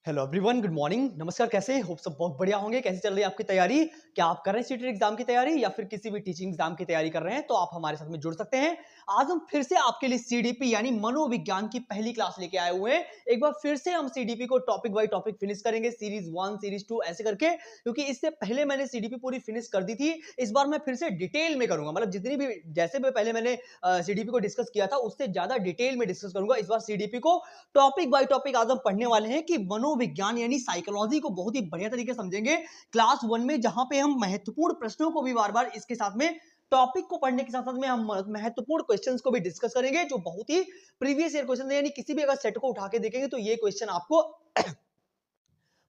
Hello everyone, good morning, नमस्कार। कैसे hope सब बहुत बढ़िया होंगे। कैसी चल रही है आपकी तैयारी? क्या आप कर रहे हैं सीटेट एग्जाम की तैयारी या फिर किसी भी टीचिंग एग्जाम की तैयारी कर रहे हैं? तो आप हमारे साथ में जुड़ सकते हैं। आज हम फिर से आपके लिए सीडीपी यानी मनोविज्ञान की पहली क्लास लेके आए हुए हैं। एक बार फिर से हम सीडीपी को टॉपिक बाय टॉपिक फिनिश करेंगे, सीरीज 1 सीरीज 2 ऐसे करके, क्योंकि इससे पहले मैंने सीडीपी पूरी फिनिश कर दी थी। इस बार मैं फिर से डिटेल में करूंगा, मतलब जितनी भी जैसे भी पहले मैंने सीडीपी को डिस्कस किया था उससे ज्यादा डिटेल में डिस्कस करूंगा इस बार सीडीपी को। टॉपिक बाय टॉपिक आज हम पढ़ने वाले हैं कि मनोविज्ञान यानी साइकोलॉजी को बहुत ही बढ़िया तरीके से समझेंगे क्लास 1 में, जहां पे हम महत्वपूर्ण प्रश्नों को भी बार-बार इसके साथ में टॉपिक को पढ़ने के साथ-साथ में हम महत्वपूर्ण क्वेश्चंस को भी डिस्कस करेंगे जो बहुत ही प्रीवियस ईयर क्वेश्चन है। यानी किसी भी अगर सेट को उठा के देखेंगे तो ये क्वेश्चन आपको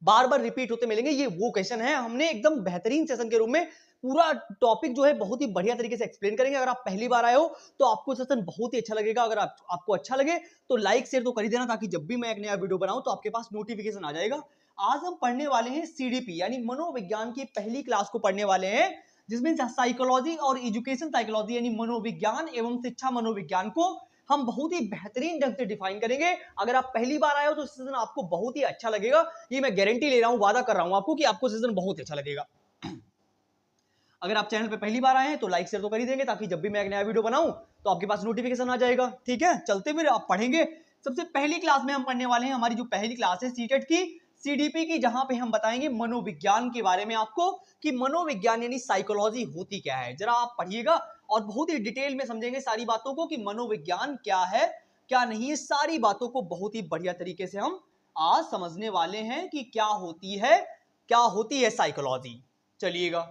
बार-बार रिपीट होते मिलेंगे। ये वो क्वेश्चन है, हमने एकदम बेहतरीन सेशन के रूप में पूरा टॉपिक जो है बहुत ही बढ़िया तरीके से एक्सप्लेन करेंगे। अगर आप पहली बार आए हो तो आपको सेशन बहुत ही अच्छा लगेगा। अगर आपको अच्छा लगे तो लाइक शेयर तो कर ही देना, ताकि जब भी मैं एक नया वीडियो बनाऊं तो आपके पास नोटिफिकेशन आ जाएगा। आज हम पढ़ने वाले हैं सीडीपी यानी मनोविज्ञान की पहली क्लास को पढ़ने वाले हैं, जिसमें साइकोलॉजी और एजुकेशन साइकोलॉजी यानी मनोविज्ञान एवं शिक्षा मनोविज्ञान को हम बहुत ही बेहतरीन ढंग से डिफाइन करेंगे। अगर आप पहली बार आए हो तो सेशन आपको बहुत ही अच्छा लगेगा। ये मैं गारंटी ले रहा हूं, वादा कर रहा हूं आपको कि आपको सेशन बहुत अच्छा लगेगा। अगर आप चैनल पे पहली बार आए हैं तो लाइक शेयर तो कर ही देंगे, ताकि जब भी मैं एक नया वीडियो बनाऊं तो आपके पास नोटिफिकेशन आ जाएगा। ठीक है, चलते फिर आप पढ़ेंगे। सबसे पहली क्लास में हम पढ़ने वाले हैं, हमारी जो पहली क्लास है सीटेट की, सीडीपी की, जहां पे हम बताएंगे मनोविज्ञान के बारे में आपको कि मनोविज्ञान यानी साइकोलॉजी होती क्या है। जरा आप पढ़िएगा और बहुत ही डिटेल में समझेंगे सारी बातों को कि मनोविज्ञान क्या है क्या नहीं है। सारी बातों को बहुत ही बढ़िया तरीके से हम आज समझने वाले हैं कि क्या होती है साइकोलॉजी। चलिएगा,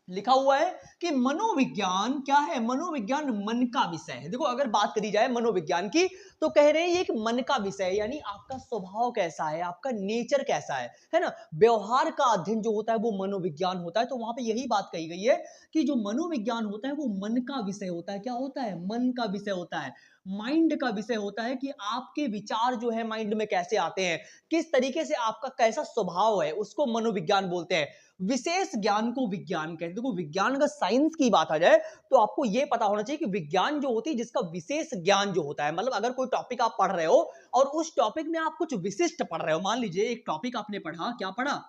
लिखा हुआ है कि मनोविज्ञान क्या है। मनोविज्ञान मन का विषय है। देखो, अगर बात करी जाए मनोविज्ञान की तो कह रहे हैं ये एक मन का विषय है, यानी आपका स्वभाव कैसा है, आपका नेचर कैसा है ना। व्यवहार का अध्ययन जो होता है वो मनोविज्ञान होता है। तो वहां पे यही बात कही गई है कि जो मनोविज्ञान होता है वो मन का विषय होता है। क्या होता है? मन का विषय होता है, माइंड का विषय होता है कि आपके विचार जो है माइंड में कैसे आते हैं, किस तरीके से आपका कैसा स्वभाव है, उसको मनोविज्ञान बोलते हैं। विशेष ज्ञान को विज्ञान कहते हैं। देखो, विज्ञान का साइंस की बात आ जाए तो आपको यह पता होना चाहिए कि विज्ञान जो होती है जिसका विशेष ज्ञान जो होता है, मतलब अगर कोई टॉपिक आप पढ़ रहे हो और उस टॉपिक में आप कुछ विशिष्ट पढ़ रहे हो, मान लीजिए एक टॉपिक आपने पढ़ा, क्या पढ़ा,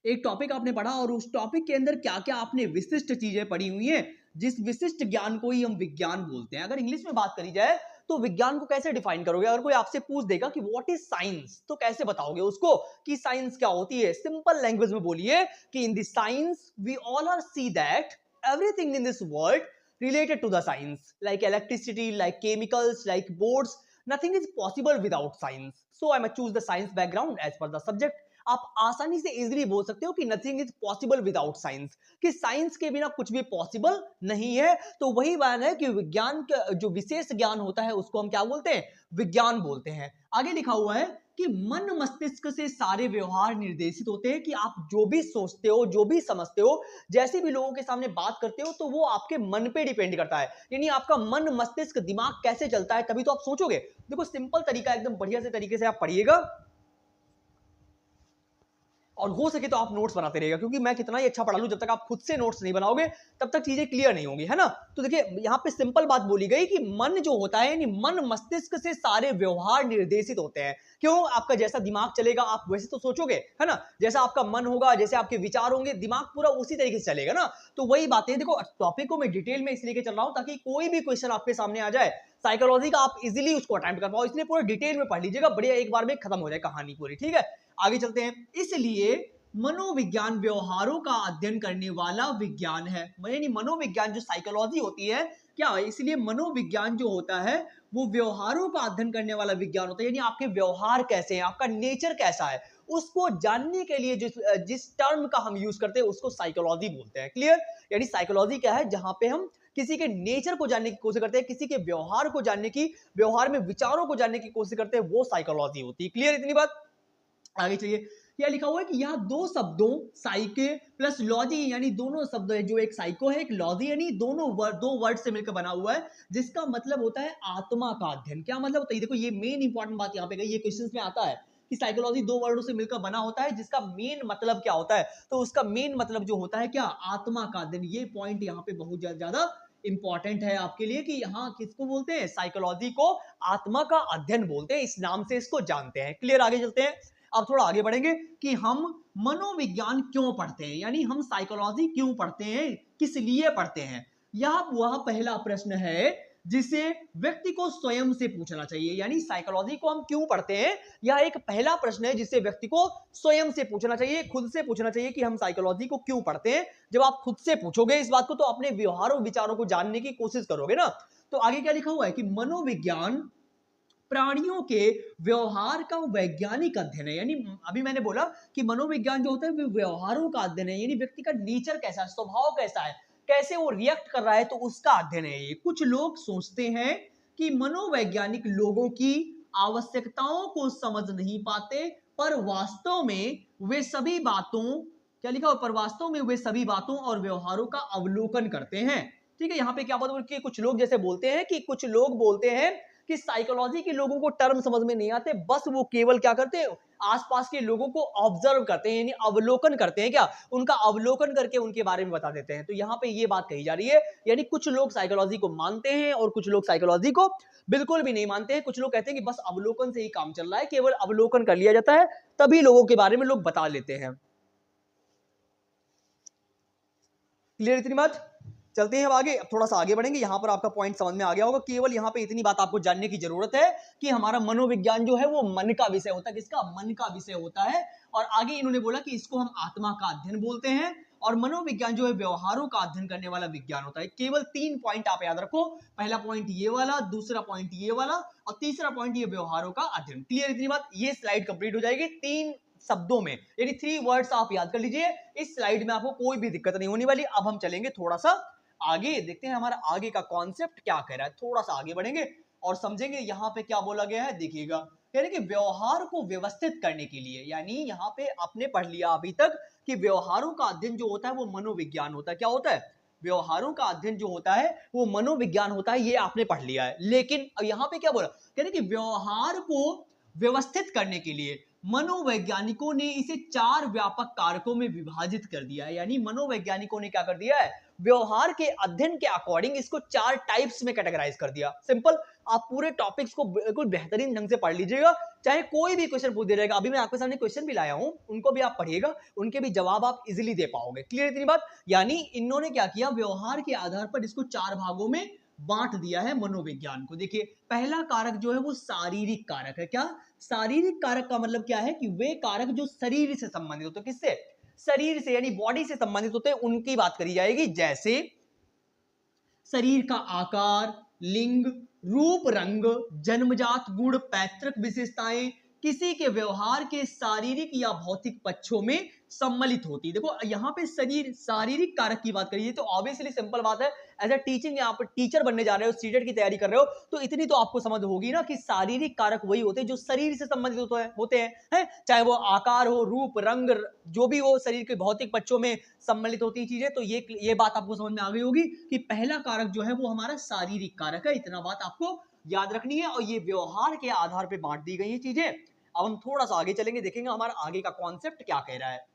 एक टॉपिक आपने पढ़ा और उस टॉपिक के अंदर क्या क्या आपने विशिष्ट चीजें पढ़ी हुई हैं, जिस विशिष्ट ज्ञान को ही हम विज्ञान बोलते हैं। अगर इंग्लिश में बात करी जाए तो विज्ञान को कैसे डिफाइन करोगे? अगर कोई आपसे पूछ देगा कि व्हाट इज साइंस, तो कैसे बताओगे उसको कि साइंस क्या होती है? सिंपल लैंग्वेज में बोलिए कि in the science we all are see that everything in this world related to the science, like electricity, like chemicals, like boards, nothing is possible without science, so I might choose the science background as per the subject. आप आसानी से easily बोल सकते हो कि nothing is possible without science, कि science के बिना कुछ भी पॉसिबल नहीं है। तो वही बात है कि विज्ञान का जो विशेष ज्ञान होता है उसको हम क्या बोलते हैं? विज्ञान बोलते हैं। आगे लिखा हुआ है कि मन मस्तिष्क से सारे व्यवहार निर्देशित होते हैं, कि आप जो भी सोचते हो, जो भी समझते हो, जैसे भी लोगों के सामने बात करते हो, तो वो आपके मन पे डिपेंड करता है। यानी आपका मन मस्तिष्क दिमाग कैसे चलता है तभी तो आप सोचोगे। देखो, सिंपल तरीका, एकदम बढ़िया से तरीके से आप पढ़िएगा और हो सके तो आप नोट्स बनाते रहिएगा, क्योंकि मैं कितना ही अच्छा पढ़ा लूं, जब तक आप खुद से नोट्स नहीं बनाओगे तब तक चीजें क्लियर नहीं होंगी, है ना। तो देखिए, यहां पे सिंपल बात बोली गई कि मन जो होता है, यानी मन मस्तिष्क से सारे व्यवहार निर्देशित होते हैं। क्यों? आपका जैसा दिमाग चलेगा आप वैसे तो सोचोगे, है ना। जैसा आपका मन होगा, जैसे आपके विचार होंगे, दिमाग पूरा उसी तरीके से चलेगा ना। तो वही बातें, देखो टॉपिक को मैं डिटेल में इसलिए चल रहा हूं ताकि कोई भी क्वेश्चन आपके सामने आ जाए साइकोलॉजी का, आप इजीली उसको अटेम्प्ट कर पाओ, इसलिए पूरा डिटेल में पढ़ लीजिएगा, बढ़िया एक बार में खत्म हो जाए कहानी पूरी। ठीक है, आगे चलते हैं। इसलिए मनोविज्ञान व्यवहारों का अध्ययन करने वाला विज्ञान है। यानी मनोविज्ञान जो साइकोलॉजी होती है क्या है, इसलिए मनोविज्ञान जो होता है वो व्यवहारों का अध्ययन करने वाला विज्ञान होता है। यानी आपके व्यवहार कैसे हैं, आपका नेचर कैसा है, उसको जानने के लिए जिस जिस टर्म का हम यूज करते हैं उसको साइकोलॉजी बोलते हैं। क्लियर? यानी साइकोलॉजी क्या है? जहां पे हम किसी के नेचर को जानने की कोशिश करते हैं, किसी के व्यवहार को जानने की, व्यवहार में विचारों को जानने की कोशिश करते हैं, वो साइकोलॉजी होती है। क्लियर इतनी बात? आगे चलिए। क्या लिखा हुआ है कि यहाँ दो शब्दों साइके प्लस लॉजी, यानी दोनों शब्द है, जो एक साइको है एक लॉजी, यानी दो वर्ड से मिलकर बना हुआ है, जिसका मतलब होता है आत्मा का अध्ययन। क्या मतलब होता है? देखो, ये मेन इंपॉर्टेंट बात यहाँ पे गई, ये क्वेश्चंस में आता है कि साइकोलॉजी दो वर्डों से मिलकर बना होता है, जिसका मेन मतलब क्या होता है? तो उसका मेन मतलब जो होता है क्या? आत्मा का अध्ययन। ये पॉइंट यहाँ पे बहुत ज्यादा इंपॉर्टेंट है आपके लिए कि यहाँ किसको बोलते हैं, साइकोलॉजी को आत्मा का अध्ययन बोलते हैं, इस नाम से इसको जानते हैं। क्लियर, आगे चलते हैं। अब थोड़ा आगे बढ़ेंगे कि हम मनोविज्ञान क्यों पढ़ते हैं, यानी हम साइकोलॉजी क्यों पढ़ते हैं, किस लिए पढ़ते हैं। यह वह पहला प्रश्न है जिसे व्यक्ति को स्वयं से पूछना चाहिए। यानी साइकोलॉजी को हम क्यों पढ़ते हैं, यह एक पहला प्रश्न है जिसे व्यक्ति को स्वयं से पूछना चाहिए, खुद से पूछना चाहिए कि हम साइकोलॉजी को क्यों पढ़ते हैं। जब आप खुद से पूछोगे इस बात को तो अपने व्यवहार और विचारों को जानने की कोशिश करोगे ना। तो आगे क्या लिखा हुआ है कि मनोविज्ञान प्राणियों के व्यवहार का वैज्ञानिक अध्ययन है। यानी अभी मैंने बोला कि मनोविज्ञान जो होता है वो व्यवहारों का अध्ययन है, यानी व्यक्ति का नेचर कैसा है, स्वभाव कैसा है, कैसे वो रिएक्ट कर रहा है, तो उसका अध्ययन है ये। कुछ लोग सोचते हैं कि मनोवैज्ञानिक लोगों की आवश्यकताओं को समझ नहीं पाते, पर वास्तव में वे सभी बातों, क्या लिखा हो, पर वास्तव में वे सभी बातों और व्यवहारों का अवलोकन करते हैं। ठीक है, यहाँ पे क्या बात है कि कुछ लोग जैसे बोलते हैं कि कुछ लोग बोलते हैं कि साइकोलॉजी के लोगों को टर्म समझ में नहीं आते, बस वो केवल क्या करते हैं, आसपास के लोगों को ऑब्जर्व करते हैं, यानी अवलोकन करते हैं, क्या उनका अवलोकन करके उनके बारे में बता देते हैं। तो यहाँ पे ये बात कही जा रही है, यानी कुछ लोग साइकोलॉजी को मानते हैं और कुछ लोग साइकोलॉजी को बिल्कुल भी नहीं मानते हैं। कुछ लोग कहते हैं कि बस अवलोकन से ही काम चल रहा है, केवल अवलोकन कर लिया जाता है तभी लोगों के बारे में लोग बता लेते हैं। क्लियर इतनी बात। चलते हैं अब आगे, अब थोड़ा सा आगे बढ़ेंगे। यहां पर आपका पॉइंट समझ में आ गया होगा। केवल यहां पे इतनी बात आपको जानने की जरूरत है कि हमारा मनोविज्ञान जो है वो मन का विषय होता है। किसका, मन का विषय होता है। और आगे इन्होंने बोला कि इसको हम आत्मा का अध्ययन बोलते हैं, और मनोविज्ञान जो है व्यवहारों का अध्ययन करने वाला विज्ञान होता है। केवल 3 पॉइंट आप याद रखो, पहला पॉइंट ये वाला, दूसरा पॉइंट ये वाला, और तीसरा पॉइंट ये व्यवहारों का अध्ययन। क्लियर इतनी बात। ये स्लाइड कंप्लीट हो जाएगी 3 शब्दों में, यानी 3 वर्ड्स आप याद कर लीजिए। इस स्लाइड में आपको कोई भी दिक्कत नहीं होने वाली। अब हम चलेंगे थोड़ा सा आगे, देखते हैं हमारा आगे का कॉन्सेप्ट क्या कह रहा है। थोड़ा सा आगे बढ़ेंगे और समझेंगे यहाँ पे क्या बोला गया है। देखिएगा, यानी कि व्यवहार को व्यवस्थित करने के लिए, यानी यहाँ पे आपने पढ़ लिया अभी तक कि व्यवहारों का अध्ययन जो होता है वो मनोविज्ञान होता है। क्या होता है, व्यवहारों का अध्ययन जो होता है वो मनोविज्ञान होता है, ये आपने पढ़ लिया है। लेकिन यहाँ पे क्या बोला, यानी कि व्यवहार को व्यवस्थित करने के लिए मनोवैज्ञानिकों ने इसे 4 व्यापक कारकों में विभाजित कर दिया है। यानी मनोवैज्ञानिकों ने क्या कर दिया है, व्यवहार के अध्ययन के अकॉर्डिंग इसको 4 टाइप्स में कैटेगराइज कर दिया। सिंपल, आप पूरे टॉपिक्स को बिल्कुल बेहतरीन ढंग से पढ़ लीजिएगा, चाहे कोई भी क्वेश्चन पूछ दिया जाएगा। अभी मैं आपके सामने क्वेश्चन भी लाया हूं, उनको भी आप पढ़िएगा, उनके भी जवाब आप इजीली दे पाओगे। क्लियर इतनी बात। यानी इन्होंने क्या किया, व्यवहार के आधार पर इसको 4 भागों में बांट दिया है मनोविज्ञान को। देखिए, पहला कारक जो है वो शारीरिक कारक है। क्या, शारीरिक कारक का मतलब क्या है कि वे कारक जो शरीर से संबंधित होते हैं। किससे, शरीर से, यानी बॉडी से संबंधित होते हैं, उनकी बात करी जाएगी। जैसे शरीर का आकार, लिंग, रूप, रंग, जन्मजात गुण, पैतृक विशेषताएं किसी के व्यवहार के शारीरिक या भौतिक पक्षों में सम्मिलित होती है। देखो यहाँ पे शरीर, शारीरिक कारक की बात करिए तो ऑब्वियसली सिंपल बात है, एज ए टीचिंग आप टीचर बनने जा रहे हो, सीटेट की तैयारी कर रहे हो, तो इतनी तो आपको समझ होगी ना कि शारीरिक कारक वही होते हैं जो शरीर से संबंधित होते हैं, चाहे वो आकार हो, रूप, रंग, जो भी हो, शरीर के भौतिक पक्षों में सम्मिलित होती है चीजें। तो ये बात आपको समझ में आ गई होगी कि पहला कारक जो है वो हमारा शारीरिक कारक है। इतना बात आपको याद रखनी है, और ये व्यवहार के आधार पर बांट दी गई है चीजें। अब हम थोड़ा सा आगे चलेंगे, देखेंगे हमारा आगे का कॉन्सेप्ट क्या कह रहा है।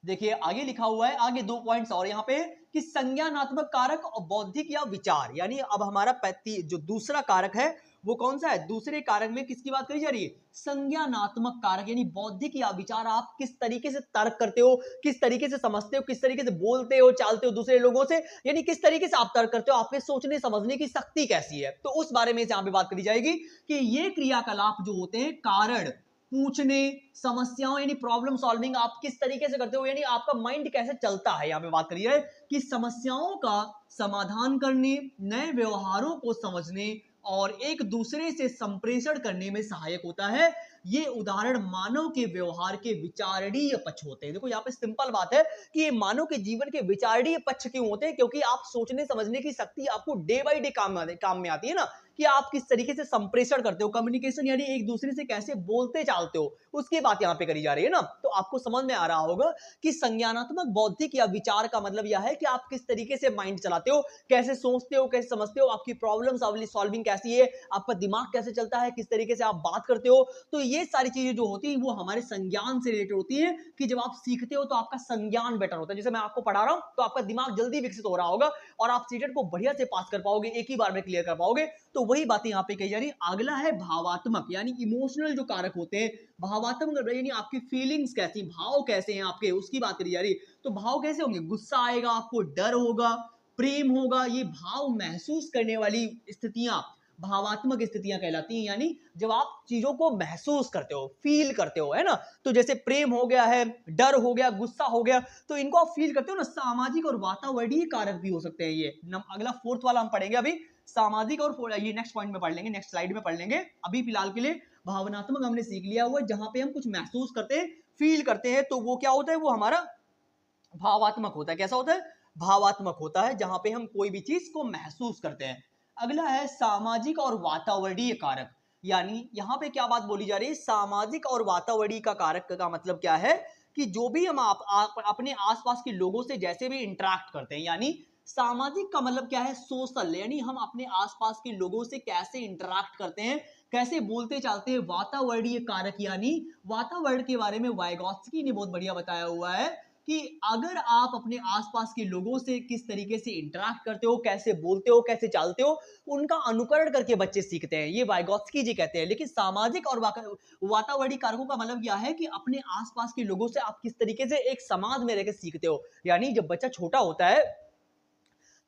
देखिए आगे लिखा हुआ है, आगे 2 पॉइंट्स और यहाँ पे कि संज्ञानात्मक कारक और बौद्धिक या विचार। यानी अब हमारा जो दूसरा कारक है वो कौन सा है, दूसरे कारक में किसकी बात करी जा रही है, संज्ञानात्मक कारक, यानी बौद्धिक या विचार। आप किस तरीके से तर्क करते हो, किस तरीके से समझते हो, किस तरीके से बोलते हो चालते हो दूसरे लोगों से, यानी किस तरीके से आप तर्क करते हो, आपके सोचने समझने की शक्ति कैसी है। तो उस बारे में यहाँ पे बात करी जाएगी कि ये क्रियाकलाप जो होते हैं, कारण पूछने, समस्याओं यानी प्रॉब्लम सॉल्विंग आप किस तरीके से करते हो, यानी आपका माइंड कैसे चलता है। यहाँ पे बात करी है कि समस्याओं का समाधान करने, नए व्यवहारों को समझने और एक दूसरे से संप्रेषण करने में सहायक होता है। ये उदाहरण मानव के व्यवहार के विचारणीय पक्ष होते हैं। देखो यहाँ पे सिंपल बात है कि ये मानव के जीवन के विचारणीय पक्ष क्यों होते हैं, क्योंकि आप सोचने समझने की शक्ति आपको डे बाय डे काम में आती है ना। कि आप किस तरीके से संप्रेषण करते हो, कम्युनिकेशन यानी एक दूसरे से कैसे बोलते चालते हो, उसकी बात यहाँ पे करी जा रही है ना। तो आपको समझ में आ रहा होगा कि संज्ञानात्मक बौद्धिक या विचार का मतलब यह है कि आप किस तरीके से माइंड चलाते हो, कैसे सोचते हो, कैसे समझते हो, आपकी प्रॉब्लम सॉल्विंग कैसी है, आपका दिमाग कैसे चलता है, किस तरीके से आप बात करते हो। तो ये सारी चीजें जो होती है वो हमारे संज्ञान से रिलेटेड होती है कि जब आप सीखते हो तो आपका संज्ञान बेटर होता है। जैसे मैं आपको पढ़ा रहा हूं तो आपका दिमाग जल्दी विकसित हो रहा होगा और आप सीटेट को बढ़िया से पास कर पाओगे, एक ही बार में क्लियर कर पाओगे। तो वही बातें यहाँ पे कही जा रही। अगला है भावात्मक यानी इमोशनल जो कारक होते हैं। भावात्मक यानी आपकी फीलिंग्स कैसी, भाव कैसे हैं आपके, उसकी बात करी जा रही। तो भाव कैसे होंगे, गुस्सा आएगा आपको, डर होगा, प्रेम होगा, ये भाव महसूस करने वाली स्थितियां भावात्मक स्थितियां कहलाती हैं। यानी जब आप चीजों को महसूस करते हो, फील करते हो, है ना। तो जैसे प्रेम हो गया है, डर हो गया, गुस्सा हो गया, तो इनको आप फील करते हो ना। सामाजिक और वातावरणीय कारक भी हो सकते हैं ये। अगला फोर्थ वाला हम पढ़ेंगे अभी, सामाजिक और ये नेक्स्ट पॉइंट में पढ़ लेंगे, नेक्स्ट स्लाइड में पढ़ लेंगे। अभी फिलहाल के लिए भावनात्मक हमने सीख लिया हुआ है, जहां पे हम कुछ महसूस करते हैं, फील करते हैं, तो वो क्या होता है, वो हमारा भावात्मक होता है। कैसा होता है, भावात्मक होता है, जहां पे हम कोई भी चीज को महसूस करते हैं। अगला है सामाजिक और वातावरणीय कारक। यानी यहां पे क्या बात बोली जा रही है, सामाजिक और वातावरणीय का कारक का मतलब क्या है कि जो भी हम अपने आसपास के लोगों से जैसे भी इंटरेक्ट करते हैं, यानी सामाजिक का मतलब क्या है, सोशल, यानी हम अपने आसपास के लोगों से कैसे इंटरेक्ट करते हैं, कैसे बोलते चालते हैं। वातावरणीय कारक यानी वातावरण के बारे में वाइगॉत्स्की ने बहुत बढ़िया बताया हुआ है कि अगर आप अपने आसपास के लोगों से किस तरीके से इंटरेक्ट करते हो, कैसे बोलते हो, कैसे चालते हो, उनका अनुकरण करके बच्चे सीखते हैं, ये वाइगॉत्स्की जी कहते हैं। लेकिन सामाजिक और वातावरणीय कारकों का मतलब यह है कि अपने आसपास के लोगों से आप किस तरीके से एक समाज में रहकर सीखते हो। यानी जब बच्चा छोटा होता है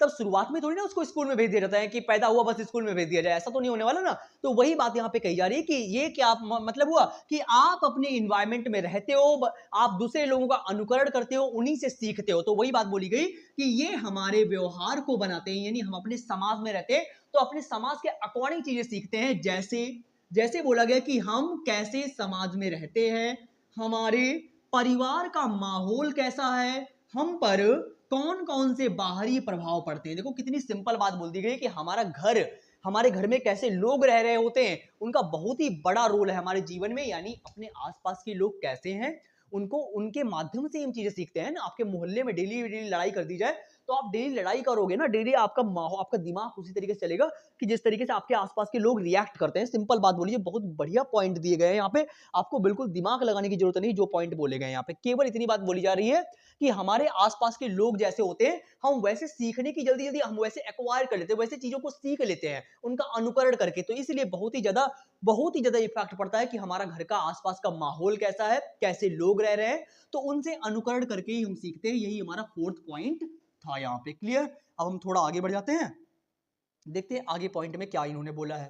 तब शुरुआत में थोड़ी ना उसको स्कूल में भेज दिया जाता है कि पैदा हुआ बस स्कूल में भेज दिया जाए, ऐसा तो नहीं होने वाला ना। तो वही बात यहाँ पे कही जा रही है कि ये क्या मतलब हुआ कि आप अपने इन्वायरमेंट में रहते हो, आप दूसरे लोगों का अनुकरण करते हो, उन्हीं से सीखते हो। तो वही बात बोली गई कि ये हमारे व्यवहार को बनाते हैं, यानी हम अपने समाज में रहते हैं तो अपने समाज के अकॉर्डिंग चीजें सीखते हैं। जैसे जैसे बोला गया कि हम कैसे समाज में रहते हैं, हमारे परिवार का माहौल कैसा है, हम पर कौन कौन से बाहरी प्रभाव पड़ते हैं। देखो कितनी सिंपल बात बोल दी गई कि हमारे घर में कैसे लोग रह रहे होते हैं, उनका बहुत ही बड़ा रोल है हमारे जीवन में। यानी अपने आसपास के लोग कैसे हैं, उनको उनके माध्यम से हम चीजें सीखते हैं ना। आपके मोहल्ले में डेली डेली लड़ाई कर दी जाए तो आप डेली लड़ाई करोगे ना, डेली आपका माहौल, आपका दिमाग उसी तरीके से चलेगा कि जिस तरीके से आपके आसपास के लोग रिएक्ट करते हैं। सिंपल बात बोलिए, बहुत बढ़िया पॉइंट दिए गए हैं यहाँ पे, आपको बिल्कुल दिमाग लगाने की जरूरत नहीं। जो पॉइंट बोले गए यहाँ पे केवल इतनी बात बोली जा रही है कि हमारे आसपास के लोग जैसे होते हैं, हम वैसे सीखने की जल्दी जल्दी हम वैसे एक्वायर कर लेते हैं, वैसे चीजों को सीख लेते हैं उनका अनुकरण करके। तो इसलिए बहुत ही ज्यादा इफेक्ट पड़ता है कि हमारा घर का आसपास का माहौल कैसा है, कैसे लोग रह रहे हैं, तो उनसे अनुकरण करके ही हम सीखते हैं। यही हमारा फोर्थ पॉइंट था यहाँ पे। क्लियर। अब हम थोड़ा आगे बढ़ जाते हैं, देखते हैं आगे पॉइंट में क्या इन्होंने बोला है।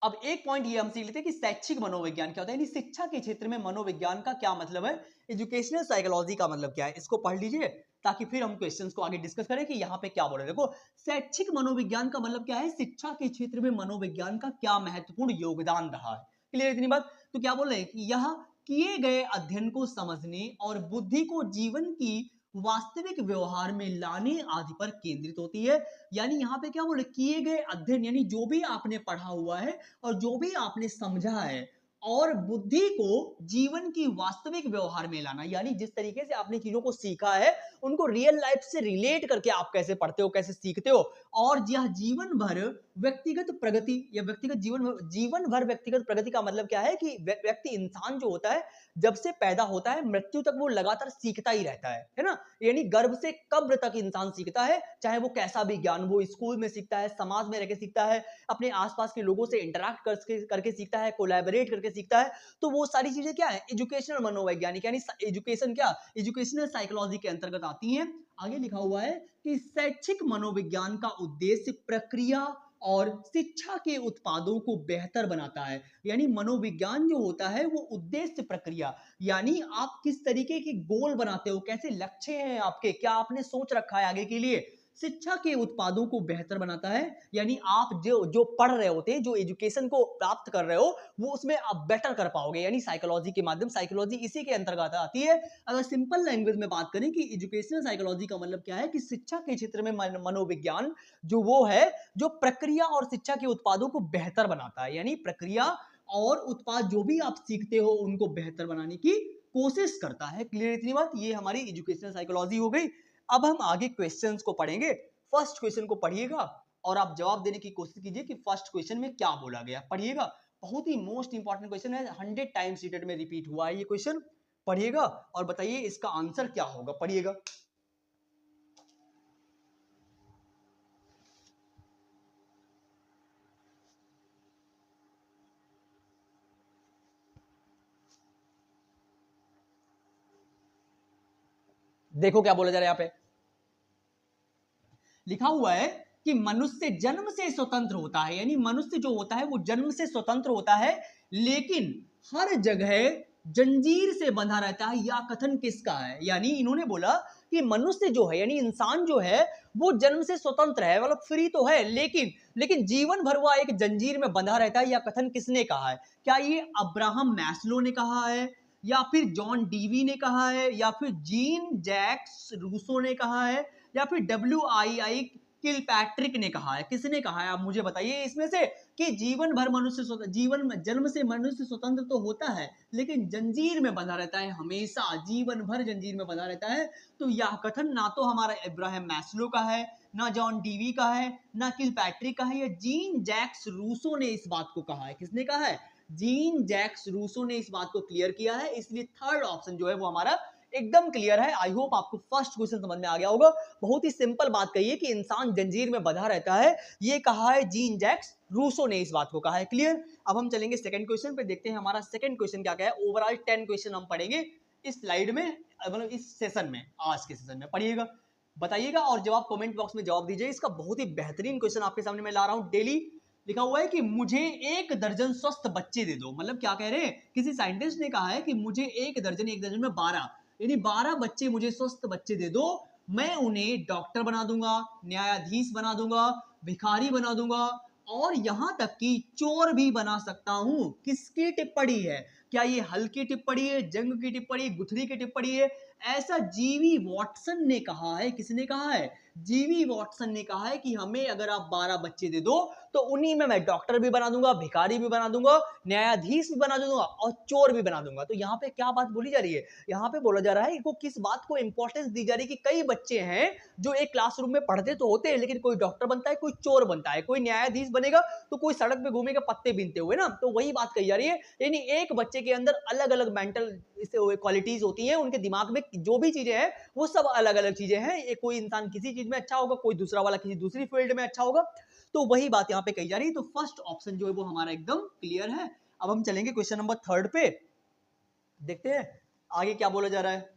अब एक पॉइंट ये हम सीख लेते हैं कि शैक्षिक मनोविज्ञान क्या होता है, यानी शिक्षा के क्षेत्र में मनोविज्ञान का क्या मतलब है, एजुकेशनल साइकोलॉजी का मतलब क्या है। इसको पढ़ लीजिए ताकि फिर हम क्वेश्चंस को आगे डिस्कस करें कि यहाँ पे क्या बोल रहे हैं। देखो शैक्षिक मनोविज्ञान का मतलब क्या है, शिक्षा के क्षेत्र में मनोविज्ञान का क्या महत्वपूर्ण योगदान रहा है। क्लियर इतनी बात। तो क्या बोल रहे हैं कि यह किए गए अध्ययन को समझने और बुद्धि को जीवन की वास्तविक व्यवहार में लाने आदि पर केंद्रित होती है। यानी यहाँ पे क्या बोले, किए गए अध्ययन यानी जो भी आपने पढ़ा हुआ है और जो भी आपने समझा है, और बुद्धि को जीवन की वास्तविक व्यवहार में लाना, यानी जिस तरीके से आपने चीजों को सीखा है उनको रियल लाइफ से रिलेट करके आप कैसे पढ़ते हो, कैसे सीखते हो, और यह जीवन भर व्यक्तिगत प्रगति या जीवन भर व्यक्तिगत प्रगति का मतलब क्या है कि व्यक्ति इंसान जो होता है जब से पैदा होता है मृत्यु तक वो लगातार सीखता ही रहता है ना। यानी गर्भ से कब्र तक इंसान सीखता है, चाहे वो कैसा भी ज्ञान, वो स्कूल में सीखता है, समाज में रहकर सीखता है, अपने आसपास के लोगों से इंटरेक्ट करके सीखता है, कोलैबोरेट करके सीखता है। तो वो सारी चीजें क्या है, एजुकेशनल मनोवैज्ञानिक यानी एजुकेशन क्या, एजुकेशनल साइकोलॉजी के अंतर्गत आती हैं। आगे लिखा हुआ है कि शैक्षिक मनोविज्ञान का उद्देश्य प्रक्रिया और शिक्षा के उत्पादों को बेहतर बनाता है। यानी मनोविज्ञान जो होता है वो उद्देश्य प्रक्रिया, यानी आप किस तरीके के गोल बनाते हो, कैसे लक्ष्य हैं आपके, क्या आपने सोच रखा है आगे के लिए, शिक्षा के उत्पादों को बेहतर बनाता है, यानी आप जो पढ़ रहे होते हैं, जो एजुकेशन को प्राप्त कर रहे हो, वो उसमें आप बेटर कर पाओगे, यानी साइकोलॉजी के माध्यम, साइकोलॉजी इसी के अंतर्गत आती है। अगर सिंपल लैंग्वेज में बात करें कि एजुकेशनल साइकोलॉजी का मतलब क्या है, कि शिक्षा के क्षेत्र में मनोविज्ञान जो वो है, जो प्रक्रिया और शिक्षा के उत्पादों को बेहतर बनाता है, यानी प्रक्रिया और उत्पाद जो भी आप सीखते हो उनको बेहतर बनाने की कोशिश करता है। क्लियर इतनी बात? ये हमारी एजुकेशनल साइकोलॉजी हो गई। अब हम आगे क्वेश्चंस को पढ़ेंगे। फर्स्ट क्वेश्चन को पढ़िएगा और आप जवाब देने की कोशिश कीजिए कि फर्स्ट क्वेश्चन में क्या बोला गया। पढ़िएगा, बहुत ही मोस्ट इंपॉर्टेंट क्वेश्चन है, 100 टाइम्स रिपीटेड में रिपीट हुआ है ये क्वेश्चन। पढ़िएगा और बताइए इसका आंसर क्या होगा। पढ़िएगा, देखो क्या बोला जा रहा है यहाँ पे। लिखा हुआ है कि मनुष्य जन्म से स्वतंत्र होता है, यानी मनुष्य जो होता है वो जन्म से स्वतंत्र होता है, लेकिन हर जगह जंजीर से बंधा रहता है। यह कथन किसका है? यानी इन्होंने बोला कि मनुष्य जो है, यानी इंसान जो है, वो जन्म से स्वतंत्र है, मतलब फ्री तो है, लेकिन जीवन भर वह एक जंजीर में बंधा रहता है। यह कथन किसने कहा है? क्या ये अब्राहम मैस्लो ने कहा है, या फिर जॉन डीवी ने कहा है, या फिर जीन जैक्स रूसो ने कहा है, या फिर WII किलपैट्रिक ने कहा है? किसने कहा है? आप मुझे बताइए इसमें से कि जीवन भर मनुष्य जीवन में जन्म से मनुष्य स्वतंत्र तो होता है, लेकिन जंजीर में बंधा रहता है, हमेशा जीवन भर जंजीर में बंधा रहता है। तो यह कथन ना तो हमारा इब्राहिम मैस्लो का है, ना जॉन डीवी का है, ना किलपैट्रिक का है, या जीन जैक्स रूसो ने इस बात को कहा है। किसने कहा है? जीन जैक्स रूसो ने इस बात को क्लियर किया है। इसलिए थर्ड ऑप्शन जो है वो हमारा एकदम क्लियर है। आई होप आपको फर्स्ट क्वेश्चन समझ में आ गया होगा। बहुत ही सिंपल बात कही है कि इंसान जंजीर में बंधा रहता है, ये कहा है जीन जैक्स रूसो ने, इस बात को कहा है। क्लियर? अब हम चलेंगे सेकंड क्वेश्चन पे, देखते हैं हमारा सेकंड क्वेश्चन क्या है। ओवरऑल 10 क्वेश्चन हम पढ़ेंगे इस स्लाइड में, मतलब इस सेशन में, आज के सेशन में। पढ़िएगा, बताइएगा और जवाब कमेंट बॉक्स में जवाब दीजिए। इसका बहुत ही बेहतरीन क्वेश्चन आपके सामने मैं ला रहा हूं डेली। लिखा हुआ है कि मुझे 1 दर्जन स्वस्थ बच्चे दे दो। मतलब क्या कह रहे हैं? किसी साइंटिस्ट ने कहा है कि मुझे 1 दर्जन में 12, यानी 12 बच्चे, मुझे स्वस्थ बच्चे दे दो, मैं उन्हें डॉक्टर बना दूंगा, न्यायाधीश बना दूंगा, भिखारी बना दूंगा, और यहां तक कि चोर भी बना सकता हूं। किसकी टिप्पणी है? क्या ये हल की टिप्पणी है, जंग की टिप्पणी, गुथरी की टिप्पणी है? ऐसा जीवी वॉटसन ने कहा है। किसने कहा है? जीवी वॉटसन ने कहा है कि हमें अगर आप 12 बच्चे दे दो तो उन्हीं में मैं डॉक्टर भी बना दूंगा, भिखारी भी बना दूंगा, न्यायाधीश भी बना दूंगा और चोर भी बना दूंगा। तो यहाँ पे क्या बात बोली जा रही है? यहाँ पे बोला जा रहा है कि किस बात को इंपॉर्टेंस दी जा रही है कि कई बच्चे हैं जो एक क्लासरूम में पढ़ते तो होते हैं, लेकिन कोई डॉक्टर बनता है, कोई चोर बनता है, कोई न्यायाधीश बनेगा तो कोई सड़क पे घूमेगा पत्ते बीनते हुए ना। तो वही बात कही जा रही है, यानी एक बच्चे के अंदर अलग अलग मेंटल क्वालिटीज होती हैं, उनके दिमाग में जो भी चीजें हैं वो सब अलग अलग चीजें हैं। कोई इंसान किसी चीज में अच्छा होगा, कोई दूसरा वाला किसी दूसरी फील्ड में अच्छा होगा। तो वही बात यहाँ पे कही जा रही है। तो फर्स्ट ऑप्शन जो है वो हमारा एकदम क्लियर है। अब हम चलेंगे क्वेश्चन नंबर 3 पे, देखते हैं आगे क्या बोला जा रहा है।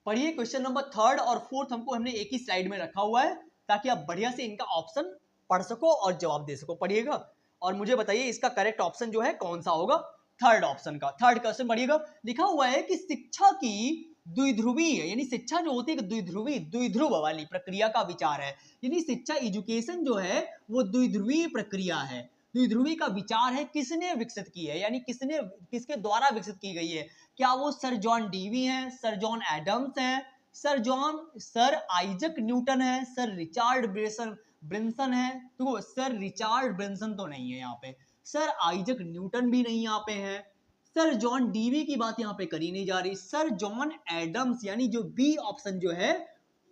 पढ़िए, क्वेश्चन नंबर 3 और 4 हमने एक ही स्लाइड में रखा हुआ है ताकि आप बढ़िया से इनका ऑप्शन पढ़ सको और जवाब दे सको। पढ़िएगा और मुझे बताइए इसका करेक्ट ऑप्शन जो है कौन सा होगा। थर्ड ऑप्शन का थर्ड क्वेश्चन पढ़िएगा। लिखा हुआ है कि शिक्षा की द्विध्रुवीय, यानी शिक्षा जो होती है द्विध्रुव वाली प्रक्रिया का विचार है। यानी शिक्षा, एजुकेशन जो है वो द्विध्रुवीय प्रक्रिया है। द्विध्रुवी का विचार है, किसने विकसित की है, यानी किसके द्वारा विकसित की गई है? क्या वो सर जॉन डीवी हैं, सर जॉन एडम्स हैं, सर आइजक न्यूटन है, सर रिचार्ड ब्रिंसन है? तो सर रिचार्ड ब्रिंसन तो नहीं है यहाँ पे, सर आइजक न्यूटन भी नहीं यहाँ पे है, सर जॉन डीवी की बात यहाँ पे करी नहीं जा रही, सर जॉन एडम्स, यानी जो बी ऑप्शन जो है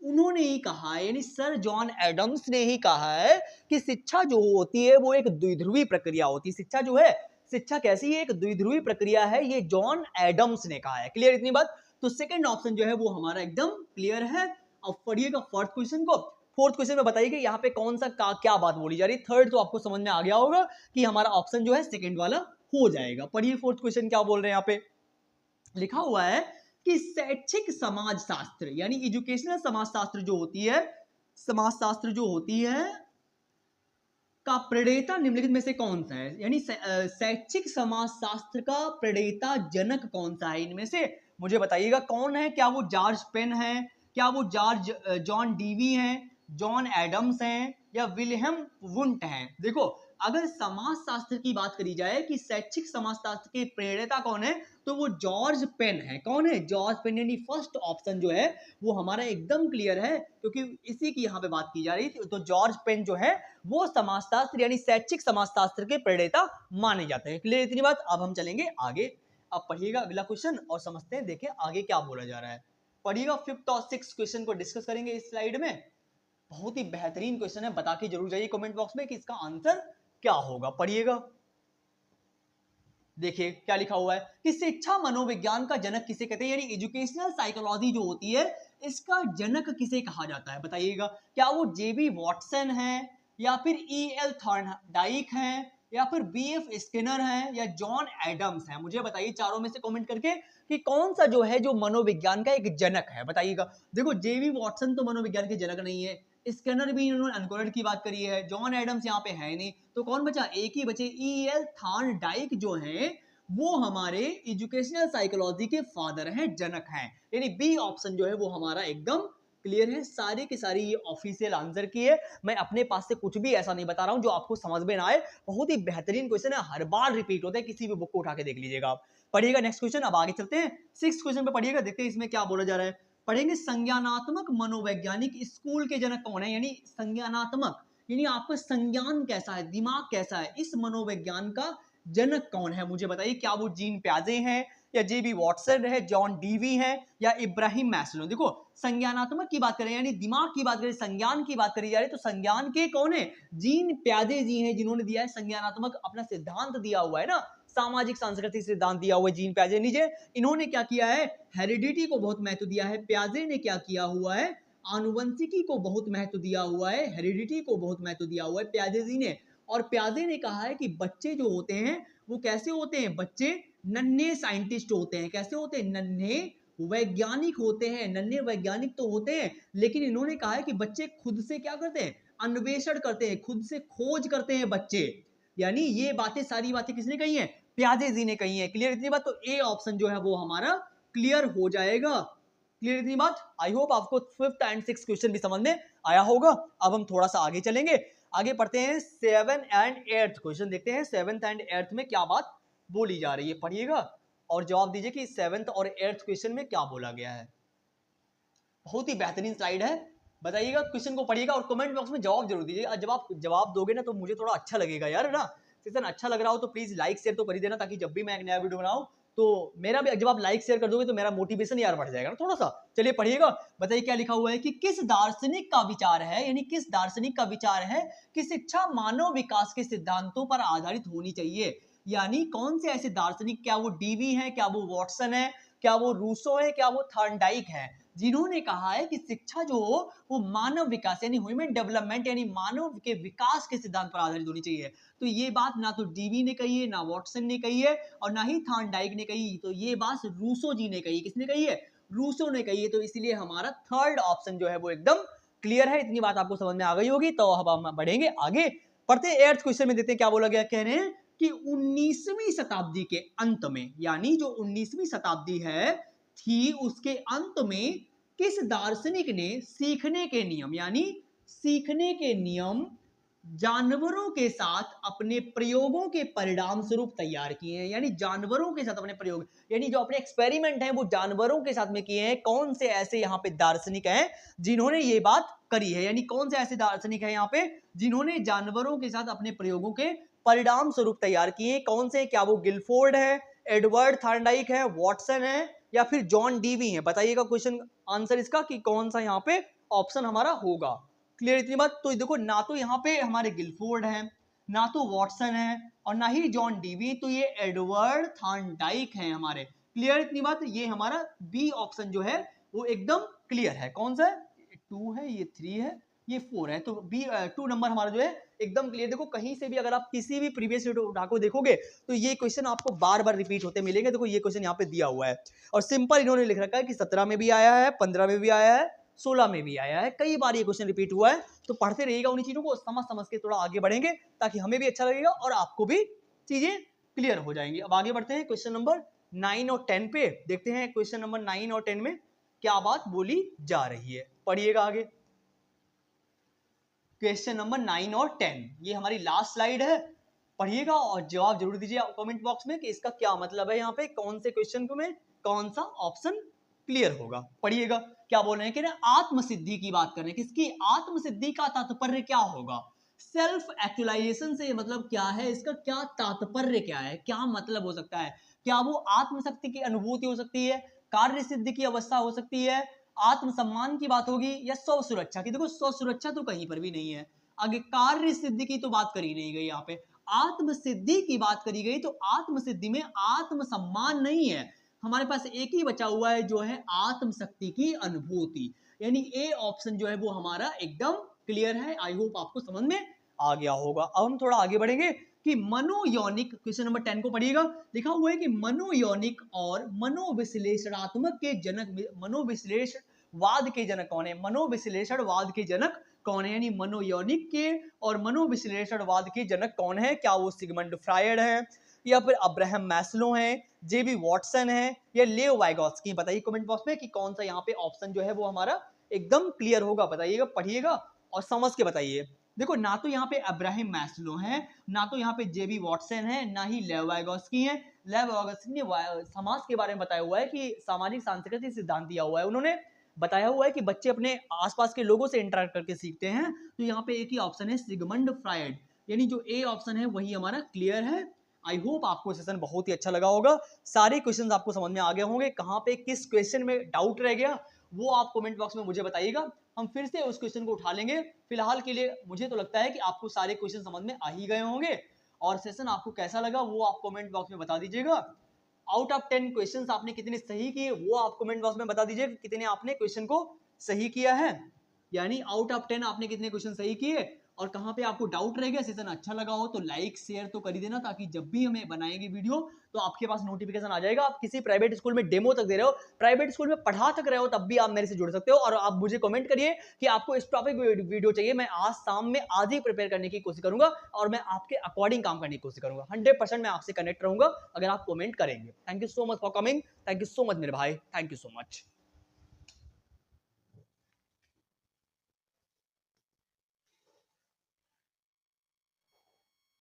उन्होंने ही कहा है, यानी सर जॉन एडम्स ने ही कहा है कि शिक्षा जो होती है वो एक द्विध्रुवी प्रक्रिया होती है। शिक्षा जो है, शिक्षा कैसी है? एक द्विध्रुवी प्रक्रिया है, ये जॉन एडम्स ने कहा है। क्लियर इतनी बात? तो सेकंड ऑप्शन जो है वो हमारा एकदम क्लियर है। अब पढ़िएगा फोर्थ क्वेश्चन को। फोर्थ क्वेश्चन में बताइए यहाँ पे कौन सा क्या बात बोली जा रही है। थर्ड तो आपको समझ में आ गया होगा कि हमारा ऑप्शन जो है सेकंड वाला हो जाएगा। पढ़िए फोर्थ क्वेश्चन क्या बोल रहे हैं यहाँ पे। लिखा हुआ है कि शैक्षिक समाजशास्त्र, यानी एजुकेशनल समाजशास्त्र जो होती है, समाजशास्त्र जो होती है का प्रणेता निम्नलिखित में से कौन सा है? यानी शैक्षिक समाजशास्त्र का प्रणेता जनक कौन सा है इनमें से? मुझे बताइएगा कौन है। क्या वो जॉर्ज पेन है, क्या वो जॉन डीवी हैं, जॉन एडम्स हैं, या विलियम वुंट हैं? देखो, अगर समाजशास्त्र की बात करी जाए कि शैक्षिक समाजशास्त्र के प्रेरणा कौन है, तो वो जॉर्ज पेन है। कौन है? जॉर्ज पेन, यानी फर्स्ट ऑप्शन जो है वो हमारा एकदम क्लियर है, क्योंकि इसी की यहाँ पे बात की जा रही थी। तो जॉर्ज पेन जो है वो समाजशास्त्र यानी शैक्षिक समाजशास्त्र के प्रणेता माने जाते हैं। क्लियर इतनी बात? अब हम चलेंगे आगे। अब पढ़िएगा अगला क्वेश्चन और समझते हैं, देखें आगे क्या बोला जा रहा है। पढ़िएगा, 5th और 6th क्वेश्चन को डिस्कस करेंगे इस स्लाइड में। बहुत ही बेहतरीन क्वेश्चन है, बता के जरूर जाइए कमेंट बॉक्स में कि इसका आंसर क्या होगा। पढ़िएगा, देखिए क्या लिखा हुआ है कि शिक्षा मनोविज्ञान का जनक किसे कहते हैं, यानी एजुकेशनल साइकोलॉजी जो होती है इसका जनक किसे कहा जाता है? बताइएगा, क्या वो जेबी वॉटसन है, या फिर E.L. थॉर्नडाइक है, या फिर B.F. स्किनर है, या जॉन एडम्स है? मुझे बताइए चारों में से कमेंट करके कि कौन सा जो है जो मनोविज्ञान का एक जनक है। बताइएगा। देखो, जेबी वॉटसन तो मनोविज्ञान के जनक नहीं है, स्किनर भी इन्होंने अनकोरेंट की बात करी है, जॉन एडम्स यहाँ पे है नहीं, तो कौन बचा? एक ही बचे, E.L. थॉर्नडाइक जो है वो हमारे एजुकेशनल साइकोलॉजी के फादर हैं, जनक हैं। यानी बी ऑप्शन जो है वो हमारा एकदम क्लियर है। सारी की सारी ये ऑफिशियल आंसर की है, मैं अपने पास से कुछ भी ऐसा नहीं बता रहा हूं जो आपको समझ में ना आए। बहुत ही बेहतरीन क्वेश्चन है, हर बार रिपीट होता है, किसी भी बुक को उठा के देख लीजिएगा आप। पढ़िएगा नेक्स्ट क्वेश्चन। अब आगे चलते हैं 6th क्वेश्चन पे, पढ़िएगा, देखते हैं इसमें क्या बोला जा रहा है। पढ़ेंगे, संज्ञानात्मक मनोवैज्ञानिक स्कूल के जनक कौन है? यानी संज्ञानात्मक यानी आपका संज्ञान कैसा है, दिमाग कैसा है, इस मनोविज्ञान का जनक कौन है? मुझे बताइए, क्या वो जीन प्याजे हैं, या जेबी वॉटसन है, जॉन डीवी है, या इब्राहिम मैस्लो? देखो, संज्ञानात्मक की बात करें यानी दिमाग की बात करें, संज्ञान की बात करी जा रही है, तो संज्ञान के कौन है? जीन प्याजे जी हैं, जिन्होंने दिया है संज्ञानात्मक अपना सिद्धांत दिया हुआ है ना, सामाजिक सांस्कृतिक सिद्धांत दिया हुआ है जीन प्याजे। नीचे इन्होंने क्या किया है? हेरिडिटी को बहुत महत्व दिया है। प्याजे ने क्या किया हुआ है? आनुवंशिकी को बहुत महत्व दिया हुआ है, हेरिडिटी को बहुत महत्व दिया हुआ है प्याजे जी ने। और प्याजे ने कहा है कि बच्चे जो होते हैं वो कैसे होते हैं? बच्चे नन्हे साइंटिस्ट होते हैं। कैसे होते हैं? नन्हे वैज्ञानिक होते हैं। नन्हे वैज्ञानिक तो होते हैं, लेकिन इन्होंने कहा है कि बच्चे खुद से क्या करते हैं? अन्वेषण करते हैं, खुद से खोज करते हैं बच्चे। यानी ये बातें, सारी बातें किसने कही हैं? प्याजे जी ने कही हैं। क्लियर इतनी बात? तो ए ऑप्शन जो है वो हमारा क्लियर हो जाएगा। क्लियर इतनी बात? आई होप आपको 5th एंड 6th क्वेश्चन भी समझ में आया होगा। अब हम थोड़ा सा आगे चलेंगे, आगे पढ़ते हैं 7th एंड 8th क्वेश्चन। देखते हैं 7th एंड 8th में क्या बात बोली जा रही है। पढ़िएगा और जवाब दीजिए कि 7th और 8th क्वेश्चन में क्या बोला गया है। बहुत ही बेहतरीन स्लाइड है, बताइएगा, क्वेश्चन को पढ़िएगा और कमेंट बॉक्स में जवाब जरूर दीजिएगा। जब आप जवाब दोगे ना तो मुझे थोड़ा अच्छा लगेगा यार ना। सेशन अच्छा लग रहा हो तो प्लीज लाइक शेयर तो कर ही देना, ताकि जब भी मैं एक नया वीडियो बनाऊं तो मेरा भी, जब आप लाइक शेयर कर दोगे तो मेरा मोटिवेशन यार बढ़ जाएगा ना थोड़ा सा। चलिए पढ़िएगा, बताइए क्या लिखा हुआ है कि किस दार्शनिक का विचार है, यानी किस दार्शनिक का विचार है कि शिक्षा मानव विकास के सिद्धांतों पर आधारित होनी चाहिए। यानी कौन से ऐसे दार्शनिक, क्या वो डीवी है, क्या वो वॉटसन है, क्या वो रूसो है, क्या वो थॉर्नडाइक है, जिन्होंने कहा है कि शिक्षा जो हो वो मानव विकास यानी ह्यूमन डेवलपमेंट यानी मानव के विकास के सिद्धांत पर आधारित होनी चाहिए। तो ये बात ना तो डीवी ने कही है, ना वॉटसन ने कही है, और ना ही थॉर्नडाइक ने कही, तो ये बात रूसो जी ने कही। किसने कही है? रूसो ने कही है। तो इसलिए हमारा थर्ड ऑप्शन जो है वो एकदम क्लियर है। इतनी बात आपको समझ में आ गई होगी। तो अब हम बढ़ेंगे आगे, पढ़ते 8th क्वेश्चन में, देते हैं क्या बोला गया। कह रहे हैं कि 19वीं शताब्दी के अंत में, यानी जो 19वीं शताब्दी है थी उसके अंत में किस दार्शनिक ने सीखने के नियम, यानी सीखने के नियम जानवरों के साथ अपने प्रयोगों के परिणाम स्वरूप तैयार किए हैं। यानी जानवरों के साथ अपने प्रयोग, यानी जो अपने एक्सपेरिमेंट हैं वो जानवरों के साथ में किए हैं। कौन से ऐसे यहाँ पे दार्शनिक हैं जिन्होंने ये बात करी है? यानी कौन से ऐसे दार्शनिक हैं यहाँ पे जिन्होंने जानवरों के साथ अपने प्रयोगों के परिणाम स्वरूप तैयार किए हैं? कौन से? क्या वो गिलफोर्ड है, एडवर्ड थॉर्नडाइक है, वॉटसन है, या फिर जॉन डीवी है? बताइएगा क्वेश्चन आंसर इसका कि कौन सा यहाँ पे ऑप्शन हमारा होगा। क्लियर इतनी बात? तो देखो, ना तो यहाँ पे हमारे गिलफोर्ड है, ना तो वॉटसन है, और ना ही जॉन डीवी, तो ये एडवर्ड थॉर्नडाइक है हमारे। क्लियर इतनी बात? ये हमारा बी ऑप्शन जो है वो एकदम क्लियर है। कौन सा है? 2 है, ये 3 है, ये 4 है, तो बी 2 नंबर हमारा जो है एकदम क्लियर। देखो, कहीं से भी अगर आप किसी भी प्रीवियस वीडियो उठा को देखोगे तो ये क्वेश्चन आपको बार बार रिपीट होते मिलेंगे। देखो, ये क्वेश्चन यहाँ पे दिया हुआ है और सिंपल इन्होंने लिख रखा है कि 17 में भी आया है, 15 में भी आया है, 16 में भी आया है, कई बार ये क्वेश्चन रिपीट हुआ है। तो पढ़ते रहिएगा उन्हीं चीजों को, समझ समझ के थोड़ा आगे बढ़ेंगे ताकि हमें भी अच्छा लगेगा और आपको भी चीजें क्लियर हो जाएंगी। अब आगे बढ़ते हैं क्वेश्चन नंबर 9 और 10 पे। देखते हैं क्वेश्चन नंबर 9 और 10 में क्या बात बोली जा रही है। पढ़िएगा आगे क्वेश्चन नंबर 9 और 10, ये हमारी लास्ट स्लाइड है। पढ़िएगा और जवाब जरूर दीजिए कमेंट बॉक्स में कि इसका क्या मतलब है, यहाँ पे कौन से क्वेश्चन को में कौन सा ऑप्शन क्लियर होगा। पढ़िएगा क्या बोल रहे हैं कि आत्मसिद्धि की बात कर रहे हैं, किसकी आत्मसिद्धि का तात्पर्य क्या होगा। सेल्फ एक्चुअलाइजेशन से मतलब क्या है, इसका क्या तात्पर्य क्या है, क्या मतलब हो सकता है। क्या वो आत्मशक्ति की अनुभूति हो सकती है, कार्य सिद्धि की अवस्था हो सकती है, आत्मसम्मान की बात होगी, या स्व सुरक्षा की। देखो स्व सुरक्षा तो कहीं पर भी नहीं है, आगे कार्य सिद्धि की तो बात करी नहीं गई, यहाँ पे आत्म सिद्धि की बात करी गई। तो आत्म सिद्धि में आत्मसम्मान नहीं है, हमारे पास एक ही बचा हुआ है जो है आत्मशक्ति की अनुभूति, यानी ए ऑप्शन जो है वो हमारा एकदम क्लियर है। आई होप आपको समझ में आ गया होगा। अब हम थोड़ा आगे बढ़ेंगे कि मनोयौनिक, क्वेश्चन नंबर 10 को पढ़िएगा। लिखा हुआ है कि मनोयौनिक और मनोविश्लेषणात्मक के जनक, मनोविश्लेषणवाद के जनक कौन है, मनोविश्लेषणवाद के जनक कौन है, यानी मनोयौनिक के और मनोविश्लेषणवाद के जनक कौन है। क्या वो सिगमंड फ्रायड है, या फिर अब्राहम मैस्लो है, जेबी वॉटसन है, या लेओ वाइगोत्स्की। बताइए कमेंट बॉक्स में कि कौन सा यहाँ पे ऑप्शन जो है वो हमारा एकदम क्लियर होगा। बताइएगा, पढ़िएगा और समझ के बताइए। देखो ना तो यहाँ पे अब्राहम मैस्लो है, ना तो यहाँ पे जेबी वॉटसन है, ना ही लेओ वाइगोत्स्की है। लेओ वाइगोत्स्की ने समाज के बारे में बताया हुआ है कि सामाजिक सांस्कृतिक सिद्धांत दिया हुआ है, उन्होंने बताया हुआ है कि बच्चे अपने आसपास के लोगों से इंटरेक्ट करके सीखते हैं। तो यहाँ पे एक ही ऑप्शन है सिगमंड फ्रायड, यानी जो ए ऑप्शन है वही हमारा क्लियर है। आई होप आपको सेशन बहुत ही अच्छा लगा होगा, सारे क्वेश्चंस आपको समझ में आ गए होंगे। कहाँ पे किस क्वेश्चन में डाउट रह गया वो आप कमेंट बॉक्स में मुझे बताइएगा, हम फिर से उस क्वेश्चन को उठा लेंगे। फिलहाल के लिए मुझे तो लगता है कि आपको सारे क्वेश्चन समझ में आ ही गए होंगे, और सेशन आपको कैसा लगा वो आप कमेंट बॉक्स में बता दीजिएगा। आउट ऑफ 10 क्वेश्चंस आपने कितने सही किए वो आप कमेंट बॉक्स में बता दीजिए, कितने आपने क्वेश्चन को सही किया है, यानी आउट ऑफ 10 आपने कितने क्वेश्चन सही किए, और कहाँ पे आपको डाउट रह गया। सेशन अच्छा लगा हो तो लाइक शेयर तो कर ही देना, ताकि जब भी हमें बनाएंगे वीडियो तो आपके पास नोटिफिकेशन आ जाएगा। आप किसी प्राइवेट स्कूल में डेमो तक दे रहे हो, प्राइवेट स्कूल में पढ़ा तक रहे हो, तब भी आप मेरे से जुड़ सकते हो। और आप मुझे कमेंट करिए कि आपको इस टॉपिक वीडियो चाहिए, मैं आज शाम में आज ही प्रिपेयर करने की कोशिश करूंगा, और मैं आपके अकॉर्डिंग काम करने की कोशिश करूंगा। 100% मैं आपसे कनेक्ट रहूंगा अगर आप कमेंट करेंगे। Thank you so much for coming, thank you so much मेरे भाई, थैंक यू सो मच।